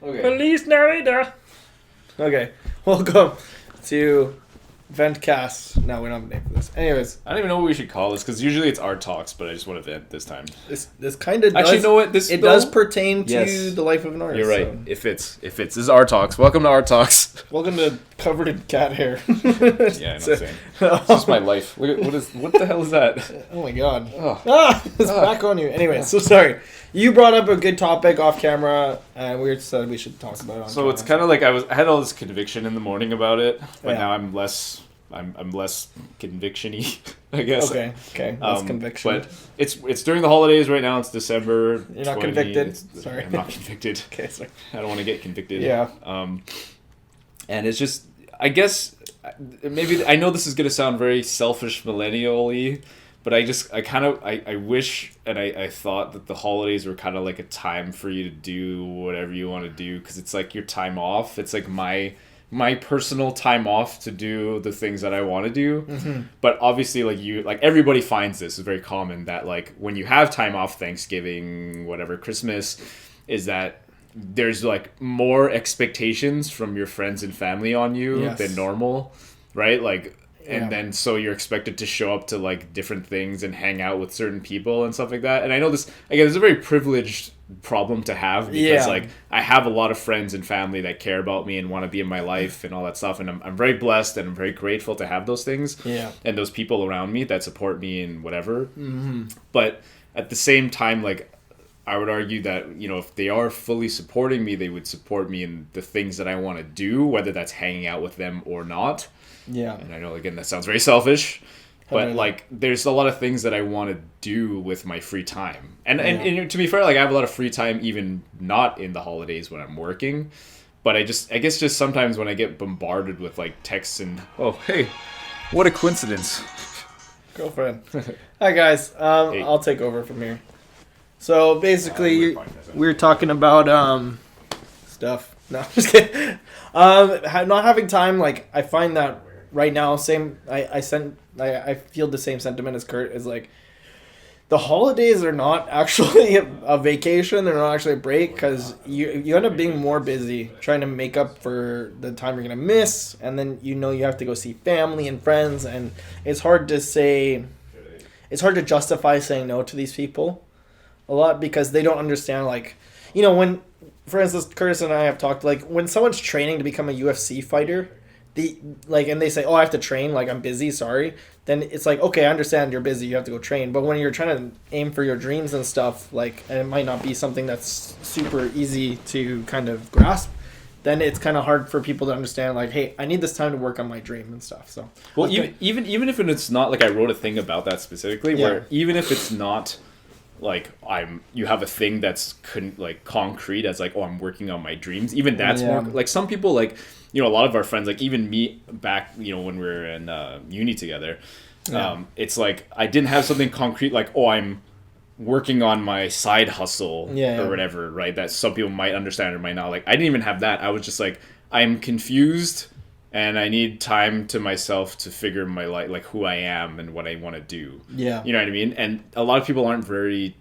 Okay. Feliz Navidad. Okay, welcome to Ventcast. No, we don't have a name for this. Anyways, I don't even know what we should call this because usually it's our talks, but I just want to vent this time. this kind of Actually, you know what? This does pertain to Yes. the life of an artist. You're right. So. If it's this is our talks. Welcome to our talks. Welcome to Covered in Cat Hair. Yeah, I know. Same. It's just my life. Look at what the hell is that? Oh my god. Oh. It's back on you. Anyway, so sorry. You brought up a good topic off camera, and we said we should talk about it on So camera. it's kind of like I had all this conviction in the morning about it, but Yeah. now I'm less conviction-y, I guess. Okay. That's conviction. But it's during the holidays right now. It's December. You're not convicted? Sorry. I'm not convicted. Okay, sorry. I don't want to get convicted. Yeah. And it's just, I guess, maybe, I know this is going to sound very selfish millennial-y, but I wish and I thought that the holidays were kind of like a time for you to do whatever you want to do, because it's like your time off. It's like my personal time off to do the things that I want to do. Mm-hmm. But obviously, like everybody finds this is very common that like when you have time off, Thanksgiving, whatever, Christmas, is that there's like more expectations from your friends and family on you than normal, right? Like, and then so you're expected to show up to like different things and hang out with certain people and stuff like that. And I know this, again, it's a very privileged problem to have because like I have a lot of friends and family that care about me and want to be in my life and all that stuff, and I'm very blessed and I'm very grateful to have those things and those people around me that support me and whatever. But at the same time, like I would argue that, you know, if they are fully supporting me, they would support me in the things that I want to do, whether that's hanging out with them or not. Yeah. And I know, again, that sounds very selfish, but like there's a lot of things that I want to do with my free time. And to be fair, like I have a lot of free time even not in the holidays when I'm working. But I guess just sometimes when I get bombarded with like texts and, oh, hey, what a coincidence. Girlfriend. Hi, guys. Hey. I'll take over from here. So basically, we were talking about stuff. No, I'm just kidding. Not having time. Like I find that right now, I feel the same sentiment as Kurt. Is like the holidays are not actually a vacation. They're not actually a break because you end up being more busy trying to make up for the time you're gonna miss, and then you have to go see family and friends, and it's hard to justify saying no to these people a lot because they don't understand, like, you know, when, for instance, Curtis and I have talked, like, when someone's training to become a UFC fighter, and they say, oh, I have to train, like, I'm busy, sorry, then it's like, okay, I understand you're busy, you have to go train, but when you're trying to aim for your dreams and stuff, like, and it might not be something that's super easy to kind of grasp, then it's kind of hard for people to understand, like, hey, I need this time to work on my dream and stuff, so. Well, even if it's not, like, I wrote a thing about that specifically, where even if it's not like you have a thing that's like concrete as like, oh, I'm working on my dreams, even that's more like some people, like, you know, a lot of our friends, like even me back, you know, when we were in uni together, it's like I didn't have something concrete like, oh, I'm working on my side hustle or whatever, right? That some people might understand or might not. Like I didn't even have that. I was just like, I'm confused and I need time to myself to figure my life, like who I am and what I want to do. Yeah. You know what I mean? And a lot of people aren't very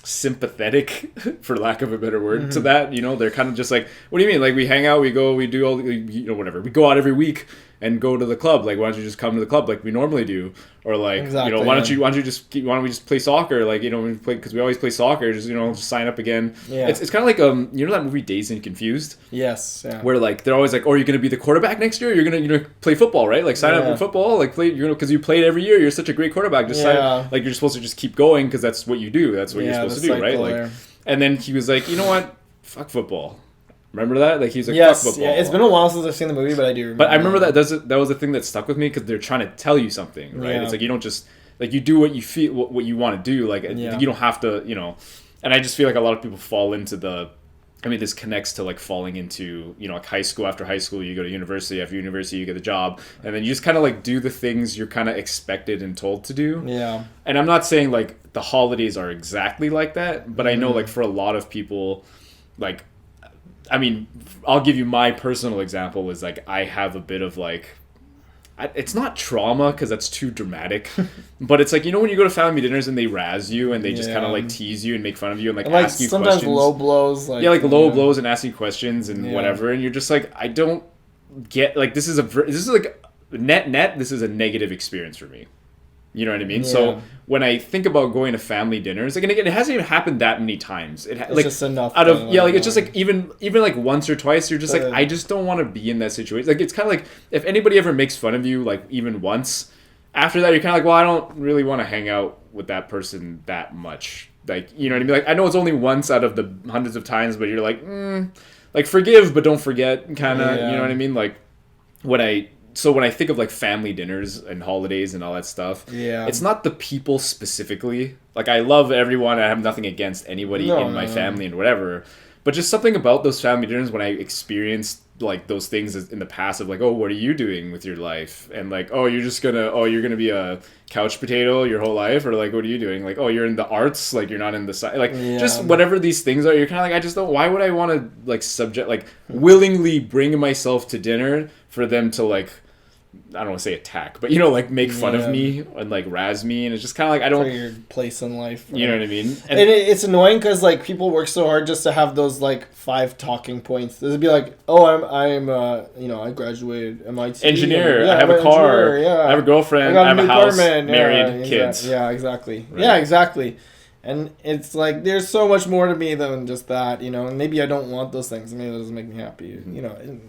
sympathetic, for lack of a better word, to that. You know, they're kind of just like, what do you mean? Like we hang out, we go, we do all, you know, whatever. We go out every week and go to the club. Like, why don't you just come to the club like we normally do? Or like, you know, why don't we just play soccer? Like, you know, because we always play soccer. Just, you know, just sign up again. Yeah. It's kind of like you know that movie Dazed and Confused? Yes. Yeah. Where like they're always like, oh, you're gonna be the quarterback next year. You're gonna play football, right? Like sign up for football. Like play, you know, because you played every year. You're such a great quarterback. Just sign up. Like you're supposed to just keep going because that's what you do. That's what you're supposed to do, right? Like, and then he was like, you know what? Fuck football. Remember that? Like he's like, fuck football. Yeah, it's been a while since I've seen the movie, but I do remember. But I remember that was the thing that stuck with me because they're trying to tell you something, right? Yeah. It's like you don't just like you do what you feel, what you want to do. Like you don't have to, you know. And I just feel like a lot of people fall into the. I mean, this connects to like falling into, you know, like high school. After high school, you go to university. After university, you get a job, and then you just kind of like do the things you're kind of expected and told to do. Yeah. And I'm not saying like the holidays are exactly like that, but I know like for a lot of people, like. I mean, I'll give you my personal example is like I have a bit of like it's not trauma because that's too dramatic, but it's like, you know, when you go to family dinners and they razz you and they just kind of like tease you and make fun of you and like ask you sometimes questions. Low blows. Like, yeah, like low blows and ask you questions and whatever, and you're just like, I don't get, like, this is like net. This is a negative experience for me. You know what I mean? Yeah. So when I think about going to family dinners, like, and again, it hasn't even happened that many times. It's like just enough out of it's just like even like once or twice, you're just like, I just don't want to be in that situation. Like, it's kind of like if anybody ever makes fun of you, like even once, after that you're kind of like, well, I don't really want to hang out with that person that much. Like, you know what I mean? Like, I know it's only once out of the hundreds of times, but you're like, like, forgive but don't forget, kind of. You know what I mean? Like, when I think of like family dinners and holidays and all that stuff, it's not the people specifically. Like, I love everyone. I have nothing against anybody in my family and whatever. But just something about those family dinners when I experienced like those things in the past of like, oh, what are you doing with your life? And like, oh, you're gonna be a couch potato your whole life, or like, what are you doing? Like, oh, you're in the arts, like you're not in the side, like just whatever these things are. You're kind of like, I just don't. Why would I want to like willingly bring myself to dinner for them to like, I don't want to say attack, but, you know, like make fun of me and like razz me, and it's just kind of like, I don't. For your place in life. Right? You know what I mean? And it's annoying because like people work so hard just to have those like 5 talking points. It'd be like, oh, I'm you know, I graduated MIT. Engineer. I have a car. I have a girlfriend. I have a house. Married, kids. Yeah, exactly. Right. Yeah, exactly. And it's like, there's so much more to me than just that, you know. And maybe I don't want those things. Maybe it doesn't make me happy, you know.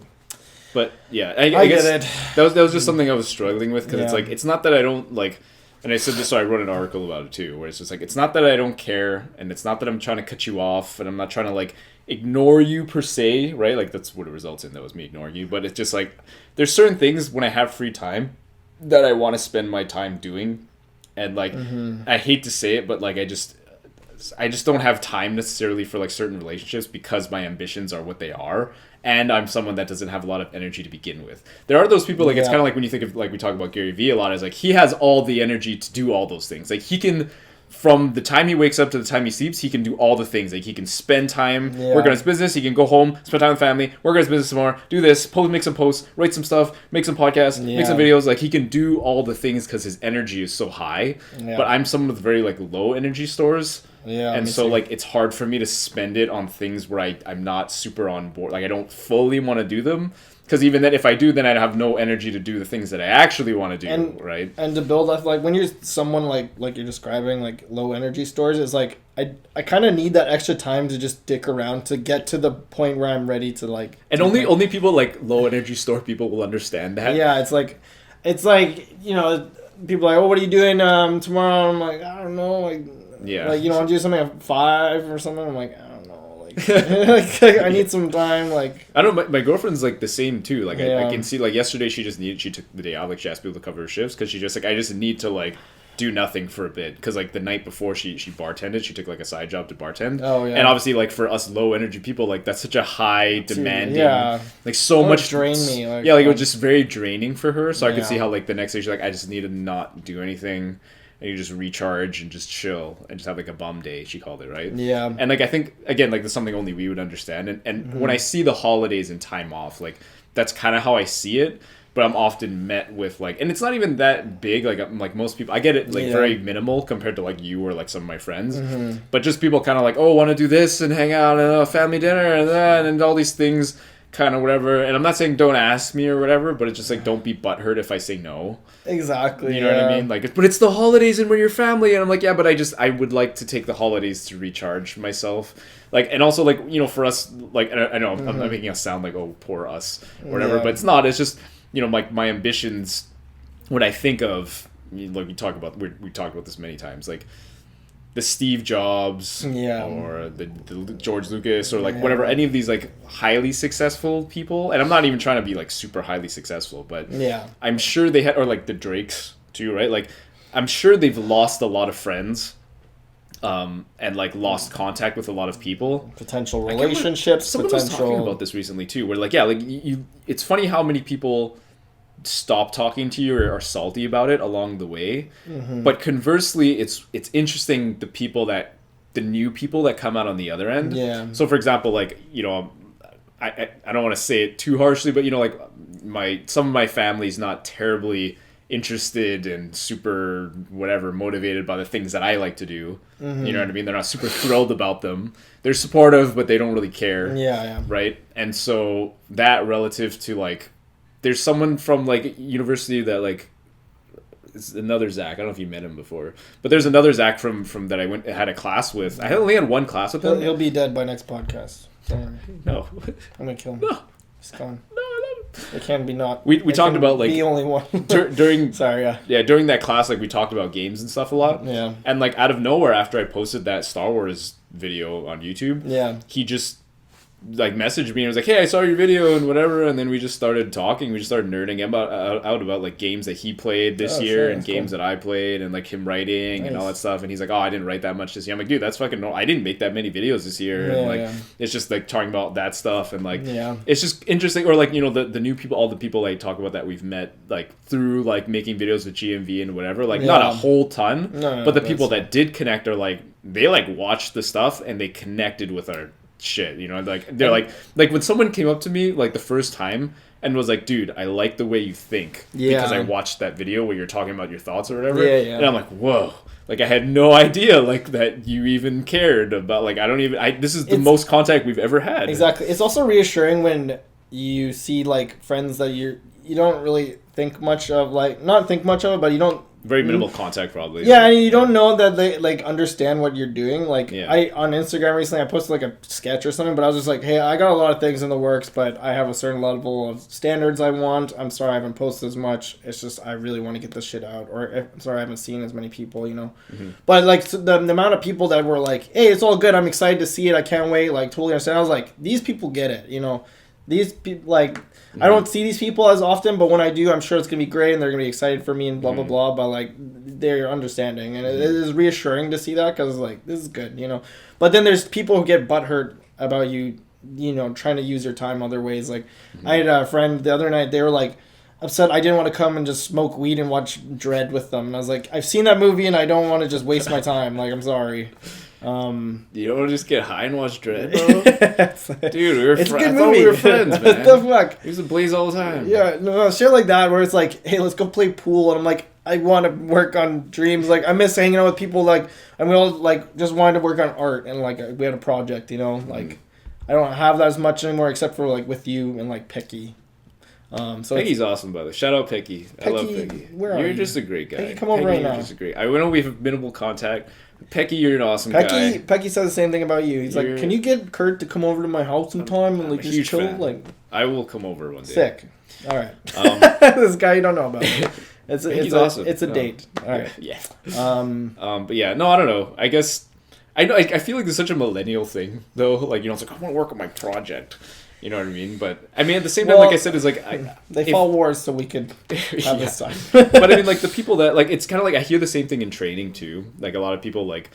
But yeah, I guess get it. That was just something I was struggling with, because it's like, it's not that I don't like, and I said this, so I wrote an article about it too, where it's just like, it's not that I don't care, and it's not that I'm trying to cut you off, and I'm not trying to like ignore you per se, right? Like, that's what it results in. That was me ignoring you. But it's just like, there's certain things when I have free time that I want to spend my time doing, and like, I hate to say it, but like, I just don't have time necessarily for like certain relationships because my ambitions are what they are. And I'm someone that doesn't have a lot of energy to begin with. There are those people, like, it's kind of like when you think of, like, we talk about Gary Vee a lot, is like, he has all the energy to do all those things. Like, he can, from the time he wakes up to the time he sleeps, he can do all the things. Like, he can spend time, work on his business, he can go home, spend time with family, work on his business some more, do this, make some posts, write some stuff, make some podcasts, make some videos. Like, he can do all the things because his energy is so high. But I'm someone with very, like, low energy stores. And so, like, it's hard for me to spend it on things where I'm not super on board. Like, I don't fully want to do them. Because even then, if I do, then I'd have no energy to do the things that I actually want to do, right? And to build up, like, when you're someone like you're describing, like, low energy stores, it's like, I kind of need that extra time to just dick around to get to the point where I'm ready to, like... And only people, like, low energy store people will understand that. Yeah, it's like, you know, people are like, oh, what are you doing tomorrow? I'm like, I don't know, like... Yeah. Like, you know, want to do something at 5 or something? I'm like, I don't know. Like, I need some time. Like, I don't know. My girlfriend's like the same too. Like, I can see, like, yesterday she took the day off. Like, she asked people to cover her shifts because she just, like, I just need to, like, do nothing for a bit. Because, like, the night before she bartended, she took, like, a side job to bartend. Oh, yeah. And obviously, like, for us low energy people, like, that's such a high demanding. Like, so much. Drain me. Like, it was just very draining for her. So I could see how, like, the next day she's like, I just need to not do anything. And you just recharge and just chill and just have like a bum day, she called it, right? Yeah. And like, I think, again, like, that's something only we would understand. And when I see the holidays and time off, like, that's kind of how I see it. But I'm often met with like, and it's not even that big. Like, I'm like most people, I get it like very minimal compared to like you or like some of my friends. But just people kind of like, oh, want to do this and hang out and a family dinner and that and all these things, kind of whatever. And I'm not saying don't ask me or whatever, but it's just like, don't be butthurt if I say no. Exactly. You know what I mean? Like, but it's the holidays and we're your family. And I'm like, yeah, but I would like to take the holidays to recharge myself. Like, and also, like, you know, for us, like, I know I'm making us sound like, oh, poor us or whatever, but it's not. It's just, you know, like, my ambitions, when I think of, like, we talked about this many times, like, the Steve Jobs or the George Lucas or like whatever, any of these like highly successful people, and I'm not even trying to be like super highly successful, but I'm sure they had, or like the Drakes too, right? Like, I'm sure they've lost a lot of friends and like lost contact with a lot of people, potential relationships. Someone was talking about this recently too, where like, like you it's funny how many people stop talking to you or are salty about it along the way, but conversely, it's interesting the new people that come out on the other end. So for example, like, you know, I don't want to say it too harshly, but like some of my family's not terribly interested and super whatever motivated by the things that I like to do. Mm-hmm. You know what I mean? They're not super thrilled about them. They're supportive, but they don't really care. Yeah. Right? And so that relative to like, there's someone from like university that like, it's another Zach. I don't know if you met him before, but there's another Zach from that I had a class with. I only had one class with him. He'll be dead by next podcast. No. I'm gonna kill him. No. He's gone. No. It can be not. We talked about like the only one during. Sorry, during that class, like we talked about games and stuff a lot. Yeah. And like out of nowhere, after I posted that Star Wars video on YouTube, he just like messaged me and was like, "Hey, I saw your video and whatever," and then we just started talking. We just started nerding about like games that he played this year and games that I played and like him writing and all that stuff. And he's like, "Oh, I didn't write that much this year." I'm like, "Dude, that's fucking no. I didn't make that many videos this year." And like it's just like talking about that stuff and like it's just interesting. Or like the new people, all the people I talk about that we've met like through like making videos with GMV and whatever. Like not a whole ton, but the people that did connect are like they like watched the stuff and they connected with our shit, like they're like when someone came up to me like the first time and was like, "Dude, I like the way you think because I watched that video where you're talking about your thoughts or whatever," and I'm like, "Whoa." Like I had no idea like that you even cared about like this is the most contact we've ever had. Exactly. It's also reassuring when you see like friends that you don't really think much of, like not think much of it, but you don't very minimal contact probably. Yeah, and you don't know that they like understand what you're doing. Like I on Instagram recently I posted like a sketch or something, but I was just like, "Hey, I got a lot of things in the works, but I have a certain level of standards I want. I'm sorry I haven't posted as much. It's just I really want to get this shit out." Or I'm sorry I haven't seen as many people, Mm-hmm. But like so the amount of people that were like, "Hey, it's all good. I'm excited to see it. I can't wait." Like totally understand. I was like, these people get it, These people like I don't see these people as often, but when I do, I'm sure it's gonna be great and they're gonna be excited for me and blah blah blah. But like they're understanding, and it is reassuring to see that because like this is good, But then there's people who get butthurt about you, trying to use your time other ways. Like I had a friend the other night; they were like upset I didn't want to come and just smoke weed and watch Dread with them, and I was like, I've seen that movie and I don't want to just waste my time. Like I'm sorry. You don't want to just get high and watch Dread, bro? Dude, we were it's a good movie. We were friends, man. What the fuck? We used to blaze all the time. Yeah, no, shit like that where it's like, hey, let's go play pool, and I'm like, I want to work on dreams. Like, I miss hanging out with people, like, and we all, like, just wanted to work on art, and, like, we had a project, Like, I don't have that as much anymore except for, like, with you and, like, Pecky. So Peggy's awesome, by the way. Shout out Peggy. I love Peggy. You're just a great guy. Peggy, come over right now. Just great. I know we have minimal contact. Pecky, you're an awesome guy. Pecky says the same thing about you. He's like, "Can you get Kurt to come over to my house sometime and like just chill?" Fan. Like, I will come over one day. Sick. All right. This guy you don't know about. It's awesome. It's a date. All right. Yeah. But yeah, no, I don't know. I guess I feel like there's such a millennial thing though. Like it's like I want to work on my project. You know what I mean? But I mean, at the same time, like I said, is like they fought wars so we could have this time. But I mean, like the people that like it's kind of like I hear the same thing in training too. Like a lot of people like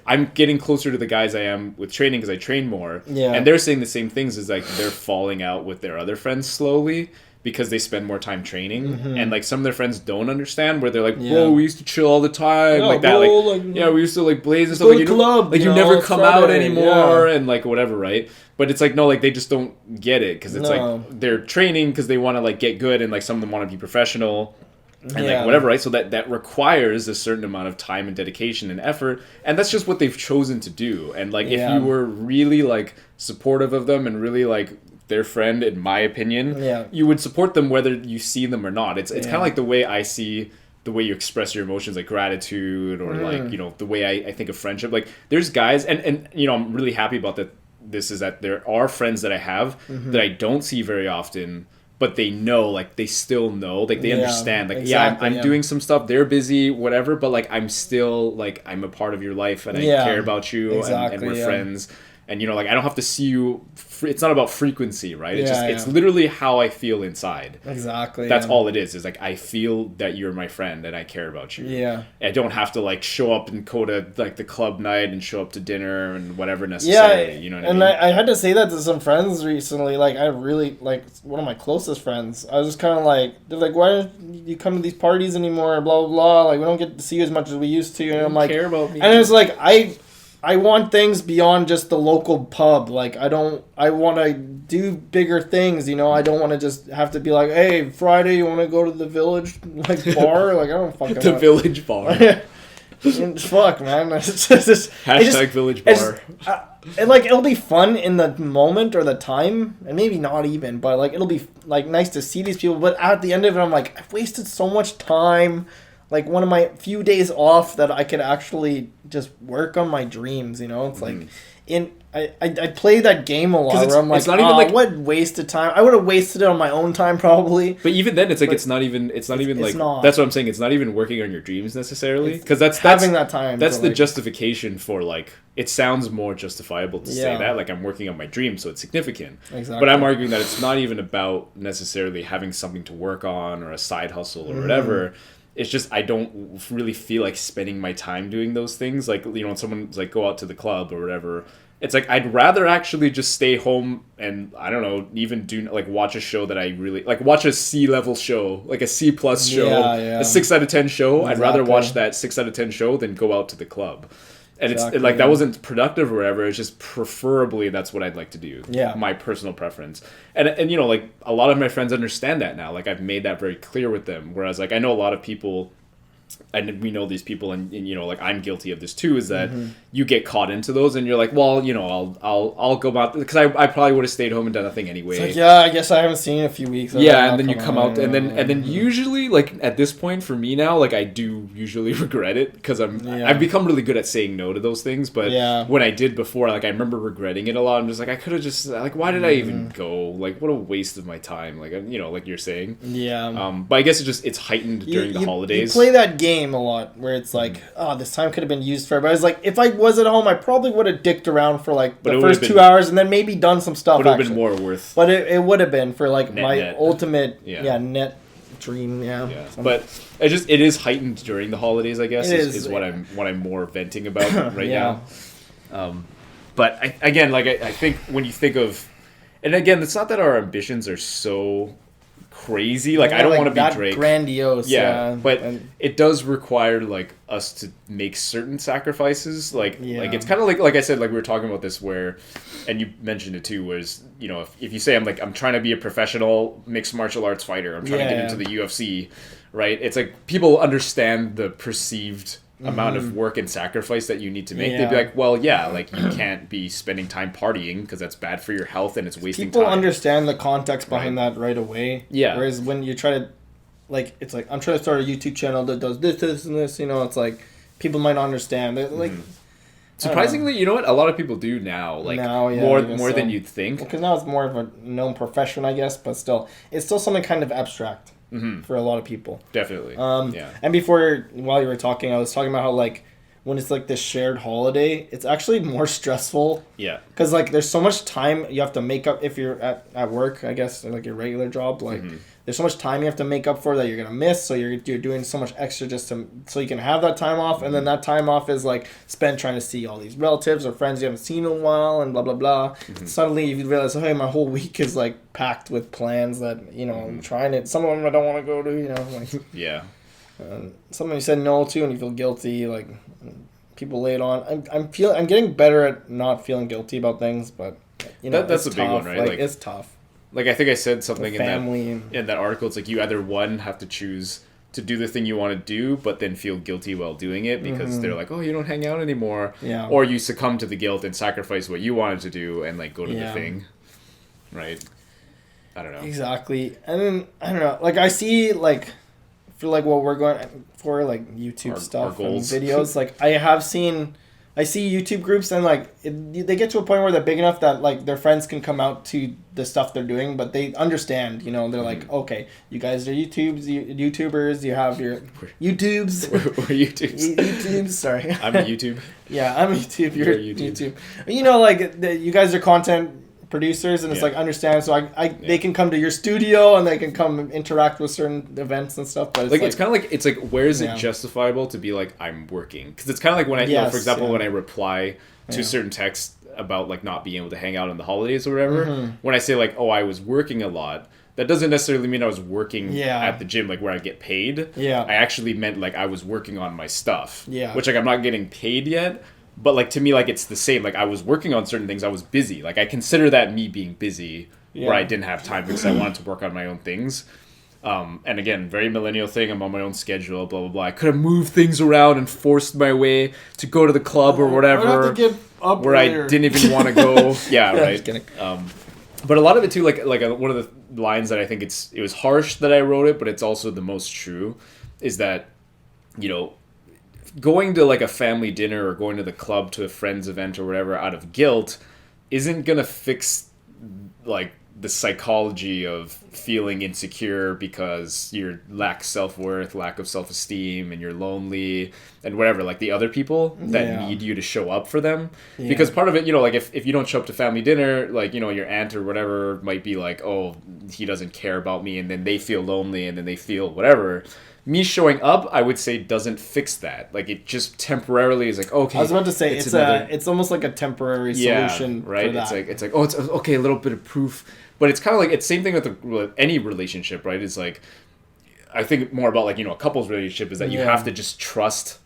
I'm getting closer to the guys I am with training because I train more. Yeah. And they're saying the same things as like they're falling out with their other friends slowly because they spend more time training. Mm-hmm. And like some of their friends don't understand where they're like, "Whoa, we used to chill all the time." Yeah, like that. We used to like blaze and stuff. Like, club, you never come out anymore and like whatever, right? But it's like, no, like they just don't get it because it's like they're training because they want to like get good and like some of them want to be professional and like whatever, right? So that requires a certain amount of time and dedication and effort, and that's just what they've chosen to do. And like if you were really like supportive of them and really like their friend, in my opinion, you would support them whether you see them or not. It's kind of like the way I see the way you express your emotions, like gratitude or like the way I think of friendship. Like there's guys and I'm really happy about that. This is that there are friends that I have that I don't see very often, but they know, like they still know, like they understand, like I'm doing some stuff, they're busy, whatever, but like I'm still like I'm a part of your life and I care about you and we're friends. And like I don't have to see you. It's not about frequency, right? It's it's literally how I feel inside. Exactly. That's all it is. Is like I feel that you're my friend and I care about you. Yeah. I don't have to like show up and go to like the club night and show up to dinner and whatever necessarily. Yeah. You know what I mean? And I had to say that to some friends recently. Like I really like one of my closest friends. I was just kind of like, they're like, "Why don't you come to these parties anymore?" Blah blah blah. Like we don't get to see you as much as we used to. And I'm like, care about me. And it was like I want things beyond just the local pub. Like, I want to do bigger things, you know? I don't want to just have to be like, hey, Friday, you want to go to the Village, like, bar? Like, I don't fucking The Village bar. Fuck, man. Hashtag Village bar. And, like, it'll be fun in the moment or the time, and maybe not even, but, like, it'll be, like, nice to see these people. But at the end of it, I'm like, I've wasted so much time. Like, one of my few days off that I could actually just work on my dreams, you know? It's like, I play that game a lot where I'm like, what wasted time. I would have wasted it on my own time probably. But even then, it's like, it's not even that's what I'm saying. It's not even working on your dreams necessarily. Because that's having that time. That's the justification for, like, it sounds more justifiable to say that. Like, I'm working on my dreams, so it's significant. Exactly. But I'm arguing that it's not even about necessarily having something to work on or a side hustle or whatever. It's just I don't really feel like spending my time doing those things. Like, you know, when someone's like, go out to the club or whatever, it's like I'd rather actually just stay home and, I don't know, even do like watch a show that I really like, watch a C-level show, like a C+ show, a 6 out of 10 show. Exactly. I'd rather watch that 6 out of 10 show than go out to the club. And it's like that wasn't productive or whatever. It's just preferably that's what I'd like to do. Yeah, my personal preference. And you know, like a lot of my friends understand that now. Like I've made that very clear with them. Whereas like I know a lot of people, and we know these people, and you know, like I'm guilty of this too. Is that you get caught into those, and you're like, well, you know, I'll go about because I probably would have stayed home and done nothing anyway. It's like, yeah, I guess I haven't seen in a few weeks. Yeah, and then you come out, and then usually like at this point for me now, like I do usually regret it because I've become really good at saying no to those things. But when I did before, like I remember regretting it a lot. I'm just like I could have just like why did I even go? Like what a waste of my time. Like you know, like you're saying. Yeah. But I guess it's heightened during the holidays. You play that game a lot where it's like, oh, this time could have been used for it. But I was like, if I was at home, I probably would have dicked around for like the first 2 hours and then maybe done some stuff. But it would have been more worth. But it would have been for like my ultimate net dream. Yeah. But it is heightened during the holidays. I guess is what I'm more venting about right now. But I think when you think of, and again, it's not that our ambitions are so crazy. Like I don't want to be Drake. Grandiose. Yeah, but it does require like us to make certain sacrifices. Like it's kind of like I said, like we were talking about this where, and you mentioned it too, was you know if you say I'm trying to be a professional mixed martial arts fighter, I'm trying to get into the UFC, right? It's like people understand the perceived amount of work and sacrifice that you need to make. They'd be like, well, like you can't be spending time partying because that's bad for your health and it's wasting time. People understand the context behind that right away. Yeah. Whereas when you try to, like, it's like, I'm trying to start a YouTube channel that does this, and this, you know, it's like, people might not understand. They're like... Surprisingly, you know what? A lot of people do now, like more than you'd think. Because now it's more of a known profession, I guess, but still, it's still something kind of abstract. For a lot of people. Definitely. And while you were talking, I was talking about how, like, when it's, like, this shared holiday, it's actually more stressful. Yeah. Because, like, there's so much time you have to make up if you're at work, I guess, like your regular job. Like, there's so much time you have to make up for that you're going to miss. So you're doing so much extra just so you can have that time off. And then that time off is, like, spent trying to see all these relatives or friends you haven't seen in a while and blah, blah, blah. Suddenly you realize, hey, my whole week is, like, packed with plans that, you know, I'm trying to... Some of them I don't want to go to, you know. Like, yeah. Something you said no to and you feel guilty, like... People lay it on. I'm getting better at not feeling guilty about things, but you know that's a big one, right? Like it's tough. Like I think I said something in that article. It's like you either have to choose to do the thing you want to do, but then feel guilty while doing it because they're like, oh, you don't hang out anymore. Yeah. Or you succumb to the guilt and sacrifice what you wanted to do and like go to the thing, right? I don't know exactly. And then I don't know. Like I see like. For like what we're going for, like YouTube stuff and videos, like I see YouTube groups and like they get to a point where they're big enough that like their friends can come out to the stuff they're doing, but they understand, you know, they're like, okay, you guys are YouTubers, you have your YouTubes. We're YouTubes. YouTubes, sorry. I'm a YouTube. Yeah, I'm a YouTube. You're YouTube. You know, like you guys are content producers and it's like understand so they can come to your studio and they can come interact with certain events and stuff, but it's kind of like it's like where is it justifiable to be like I'm working, because it's kind of like when I for example when I reply to certain texts about like not being able to hang out on the holidays or whatever, when I say like, oh, I was working a lot, that doesn't necessarily mean I was working at the gym, like where I get paid. I actually meant like I was working on my stuff, which like I'm not getting paid yet. But like to me, like it's the same. Like I was working on certain things. I was busy. Like I consider that me being busy, where I didn't have time because I wanted to work on my own things. And again, very millennial thing. I'm on my own schedule. Blah blah blah. I could have moved things around and forced my way to go to the club or whatever, where I didn't even want to go. Yeah, right. But a lot of it too, like one of the lines that I think it was harsh that I wrote it, but it's also the most true, is that, you know, going to like a family dinner or going to the club to a friend's event or whatever out of guilt isn't gonna fix like the psychology of feeling insecure because you lack self-worth, lack of self-esteem, and you're lonely and whatever, like the other people that need you to show up for them. Because part of it, you know, like if you don't show up to family dinner, like, you know, your aunt or whatever might be like, oh, he doesn't care about me, and then they feel lonely and then they feel whatever. Me showing up, I would say, doesn't fix that. Like, it just temporarily is like, okay. I was about to say it's almost like a temporary solution. Right. For that. It's like, oh, it's okay, a little bit of proof, but it's kind of like it's same thing with any relationship, right? It's like, I think more about like, you know, a couple's relationship is that you have to just trust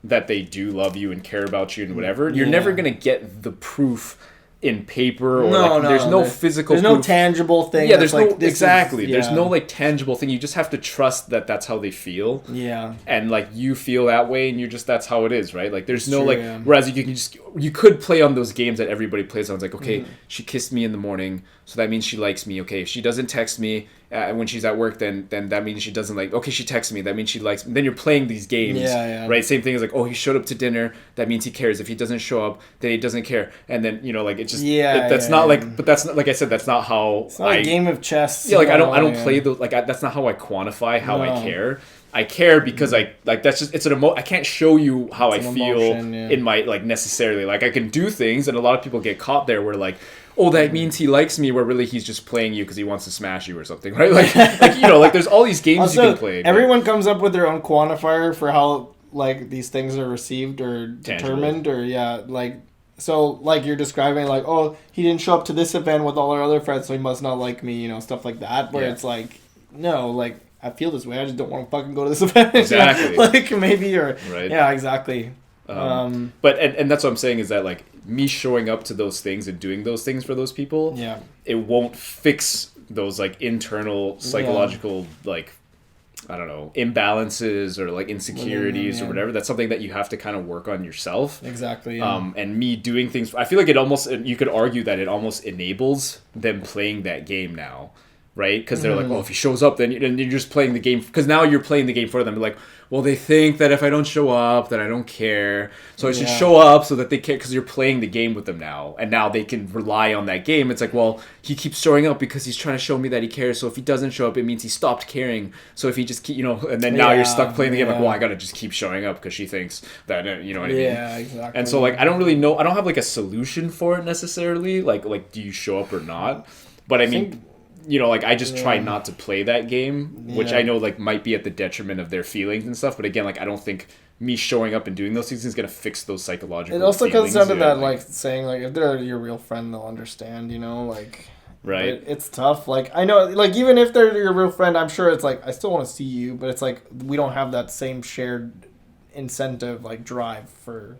that they do love you and care about you and whatever. You're never gonna get the proof in paper, or there's no physical proof. No tangible thing. Yeah, there's no exactly. There's no like tangible thing. You just have to trust that that's how they feel. Yeah. And like you feel that way, and that's how it is, right? Like there's no like. Whereas you could play on those games that everybody plays on. It's like, okay, she kissed me in the morning, so that means she likes me. Okay, if she doesn't text me when she's at work, then that means she doesn't like. Okay, she texts me, that means she likes me. Then you're playing these games, right? Same thing as like, oh, he showed up to dinner, that means he cares. If he doesn't show up, then he doesn't care. And then, you know, like it's just that's not like. But that's not, like I said, that's not how. It's not a game of chess. Yeah, like I don't play those. Like that's not how I quantify how I care. I care because I like that's just it's an I can't show you how I feel in my like necessarily, like I can do things, and a lot of people get caught there where like, oh, that means he likes me, where really he's just playing you because he wants to smash you or something, right? Like you know, like there's all these games also, you can play. Everyone comes up with their own quantifier for how like these things are received or determined, or like. So, like, you're describing, like, oh, he didn't show up to this event with all our other friends, so he must not like me, you know, stuff like that. Where it's like, no, like, I feel this way. I just don't want to fucking go to this event. Exactly. Like, maybe, or... Right. Yeah, exactly. But, and that's what I'm saying is that, like, me showing up to those things and doing those things for those people, it won't fix those, like, internal psychological, like... I don't know, imbalances or like insecurities or whatever. That's something that you have to kind of work on yourself. Exactly. And me doing things, I feel like it almost, you could argue that it almost enables them playing that game now, right? Because they're like, oh, if he shows up, then you're just playing the game. Because now you're playing the game for them. Like, well, they think that if I don't show up, that I don't care. So I should show up so that they care, because you're playing the game with them now. And now they can rely on that game. It's like, well, he keeps showing up because he's trying to show me that he cares. So if he doesn't show up, it means he stopped caring. So if he just keep, you know, and then now you're stuck playing the game like, well, I got to just keep showing up because she thinks that, you know what I mean? Yeah, exactly. And so, like, I don't really know. I don't have, like, a solution for it necessarily. Like do you show up or not? But I mean... You know, like, I just try not to play that game, which I know, like, might be at the detriment of their feelings and stuff. But again, like, I don't think me showing up and doing those things is going to fix those psychological feelings. It also comes down to that, like, saying, like, if they're your real friend, they'll understand, you know, like... Right. It's tough. Like, I know, like, even if they're your real friend, I'm sure it's like, I still want to see you, but it's like, we don't have that same shared incentive, like, drive for...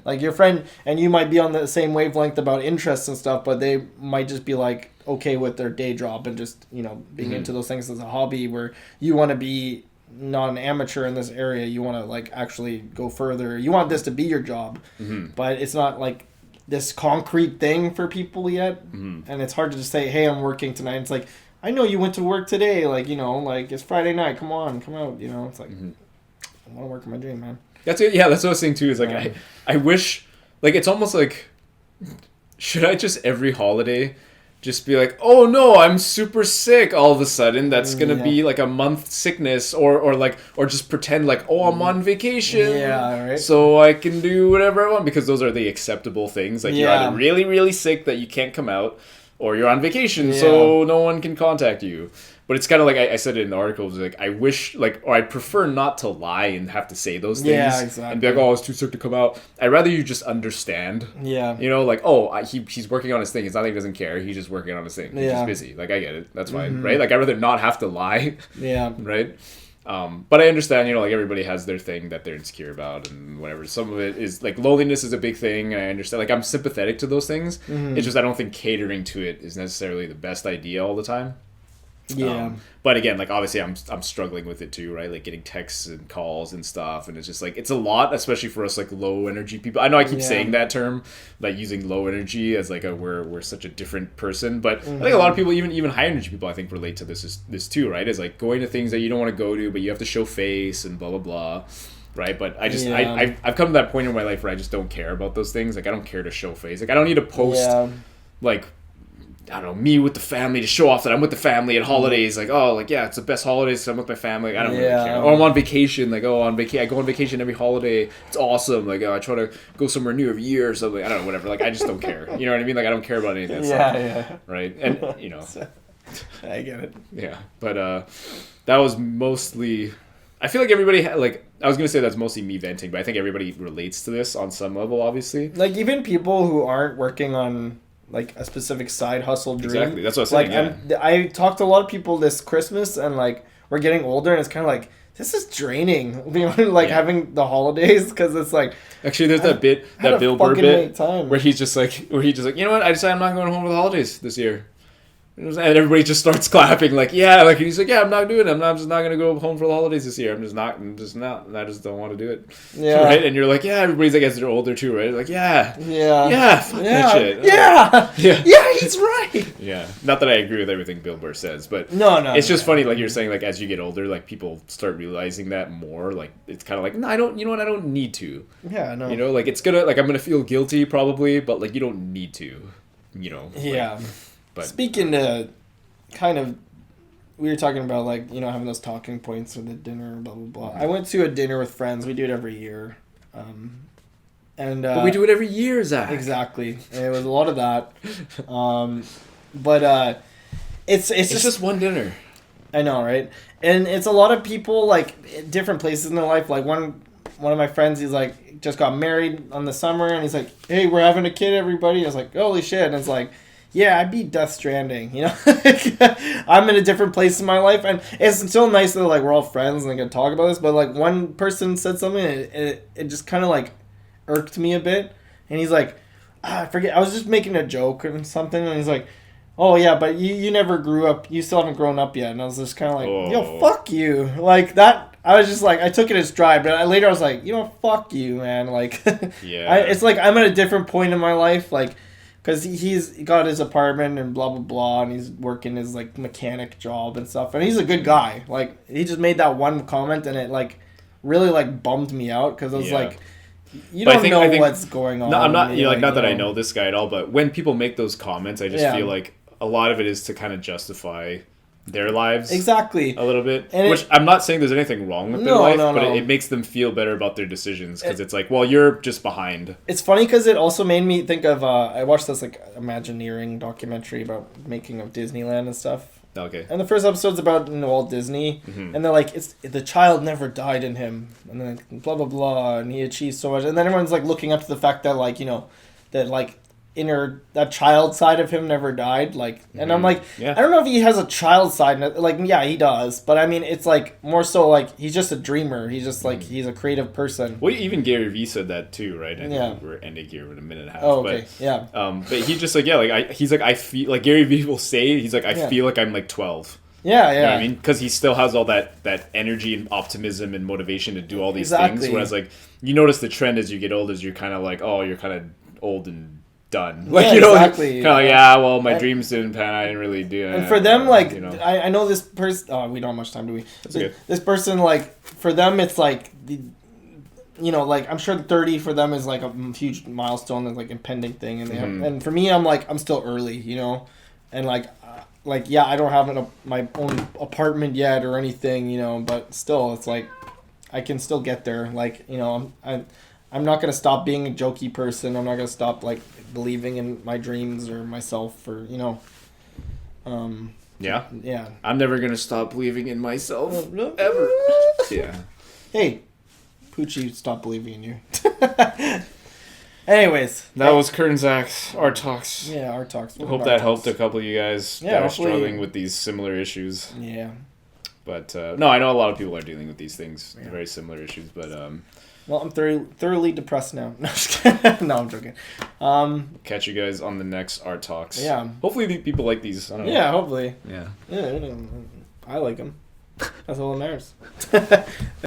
Like, your friend, and you might be on the same wavelength about interests and stuff, but they might just be, like, okay with their day job and just, you know, being into those things as a hobby, where you want to be not an amateur in this area. You want to, like, actually go further. You want this to be your job, but it's not, like, this concrete thing for people yet. And it's hard to just say, hey, I'm working tonight. It's like, I know you went to work today. Like, you know, like, it's Friday night. Come on, come out. You know, it's like, I want to work in my dream, man. That's it. Yeah, that's what I was saying too. Is like, I wish, like, it's almost like, should I just every holiday just be like, oh no, I'm super sick all of a sudden. That's gonna be like a month sickness, or just pretend like, oh, I'm on vacation. Yeah, right. So I can do whatever I want, because those are the acceptable things. Like, you're either really, really sick that you can't come out, or you're on vacation so no one can contact you. But it's kind of like I said it in the article. It was like, I wish, like, or I prefer not to lie and have to say those things. Yeah, exactly. And be like, oh, I was too sick to come out. I'd rather you just understand. Yeah. You know, like, oh, he's working on his thing. It's not like he doesn't care. He's just working on his thing. He's just busy. Like, I get it. That's fine, right? Like, I'd rather not have to lie. Yeah. Right? But I understand, like everybody has their thing that they're insecure about and whatever. Some of it is like loneliness is a big thing, and I understand. Like I'm sympathetic to those things. Mm-hmm. It's just I don't think catering to it is necessarily the best idea all the time. Yeah. But again, like obviously I'm struggling with it too, right? Like getting texts and calls and stuff, and it's just like it's a lot, especially for us like low energy people. I know I keep saying that term, like using low energy as like we're such a different person, but I think a lot of people, even high energy people, I think relate to this too, right? Is like going to things that you don't want to go to, but you have to show face and blah blah blah. Right, but I just I've come to that point in my life where I just don't care about those things. Like I don't care to show face. Like I don't need to post like I don't know, me with the family to show off that I'm with the family at holidays. Like, oh, like, yeah, it's the best holidays, so I'm with my family. Like, I don't really care. Or I'm on vacation. Like, oh, I go on vacation every holiday. It's awesome. Like, I try to go somewhere new every year or something. I don't know, whatever. Like, I just don't care. You know what I mean? Like, I don't care about any of that stuff. Yeah. Right? And, I get it. Yeah. But that was mostly... I feel like everybody... I was going to say that's mostly me venting, but I think everybody relates to this on some level, obviously. Like, even people who aren't working on... like a specific side hustle dream. Exactly, that's what I was saying. I talked to a lot of people this Christmas, and like we're getting older, and it's kind of like this is draining. Having the holidays, because it's like actually there's that Bill Burr bit where he's just like you know what, I decided I'm not going home for the holidays this year. And everybody just starts clapping, like, yeah, like, he's like, yeah, I'm not doing it. I'm just not going to go home for the holidays this year. I'm just not, and I just don't want to do it. Yeah. Right? And you're like, yeah, everybody's like, as they're older too, right? Like, yeah, fuck that shit. Yeah, he's right. Yeah. Not that I agree with everything Bill Burr says, but no, it's just funny, like you're saying, like, as you get older, like, people start realizing that more. Like, it's kind of like, no, I don't need to. Yeah, no. Like, it's gonna, like, I'm going to feel guilty probably, but, like, you don't need to, Yeah. Like, but speaking to kind of, we were talking about like having those talking points with the dinner, blah blah blah. I went to a dinner with friends. We do it every year, but we do it every year, Zach. Exactly. And it was a lot of that, but it's just one dinner. I know, right? And it's a lot of people like different places in their life. Like one of my friends, he's like just got married on the summer, and he's like, "Hey, we're having a kid, everybody." I was like, "Holy shit!" And it's like. Yeah, I beat Death Stranding, I'm in a different place in my life, and it's still nice that, like, we're all friends and I can talk about this, but, like, one person said something, and it just kind of, like, irked me a bit, and he's like, I forget, I was just making a joke or something, and he's like, oh, yeah, but you never grew up, you still haven't grown up yet, and I was just kind of like, yo, fuck you, like, that, I was just like, I took it as stride, but later I was like, fuck you, man, like, yeah. It's like, I'm at a different point in my life, like, because he's got his apartment and blah, blah, blah, and he's working his, like, mechanic job and stuff. And he's a good guy. Like, he just made that one comment, and it, like, really, like, bummed me out. Because I was like, you don't know what's going on. No, I'm not, not that I know this guy at all, but when people make those comments, I just feel like a lot of it is to kind of justify their lives exactly a little bit, and which I'm not saying there's anything wrong with their life, but it makes them feel better about their decisions because it's like, well, you're just behind. It's funny because it also made me think of I watched this like Imagineering documentary about making of Disneyland and stuff. Okay. And the first episode's about Walt Disney, and they're like, it's the child never died in him, and then blah blah blah, and he achieved so much, and then everyone's like looking up to the fact that like that like. That child side of him never died, like, and I'm like, I don't know if he has a child side, like, yeah, he does, but I mean, it's like more so like he's just a dreamer. He's just like he's a creative person. Well, even Gary Vee said that too, right? I think we're ending here in a minute and a half. Oh, okay, but he's just like, he's like, I feel like Gary Vee will say, he's like, I feel like I'm like 12. Yeah. You know what I mean? Because he still has all that energy and optimism and motivation to do all these things. Whereas like you notice the trend as you get older, is you're kind of like, oh, you're kind of old and done. Like, exactly. Kind of like, well, my dreams didn't pan. I didn't really do it. And for them, like, I know this person. Oh, we don't have much time, do we? That's good. This person, like, for them, it's like like I'm sure 30 for them is like a huge milestone, and like impending thing, and they have. And for me, I'm like, I'm still early, and like I don't have my own apartment yet or anything, but still, it's like I can still get there. Like, I'm not gonna stop being a jokey person. I'm not gonna stop like believing in my dreams or myself or yeah. I'm never gonna stop believing in myself ever. Yeah. Hey, Poochie, stop believing in you. Anyways, that was Kurt and Zach's Art Talks. Yeah, Art Talks. Hope that helped a couple of you guys that are struggling with these similar issues. Yeah. But no, I know a lot of people are dealing with these things, very similar issues. But well, I'm thoroughly depressed now. No, just kidding. No, I'm joking. Catch you guys on the next Art Talks. Yeah. Hopefully people like these. I don't know. Yeah, hopefully. Yeah. Yeah, I like them. That's all that matters.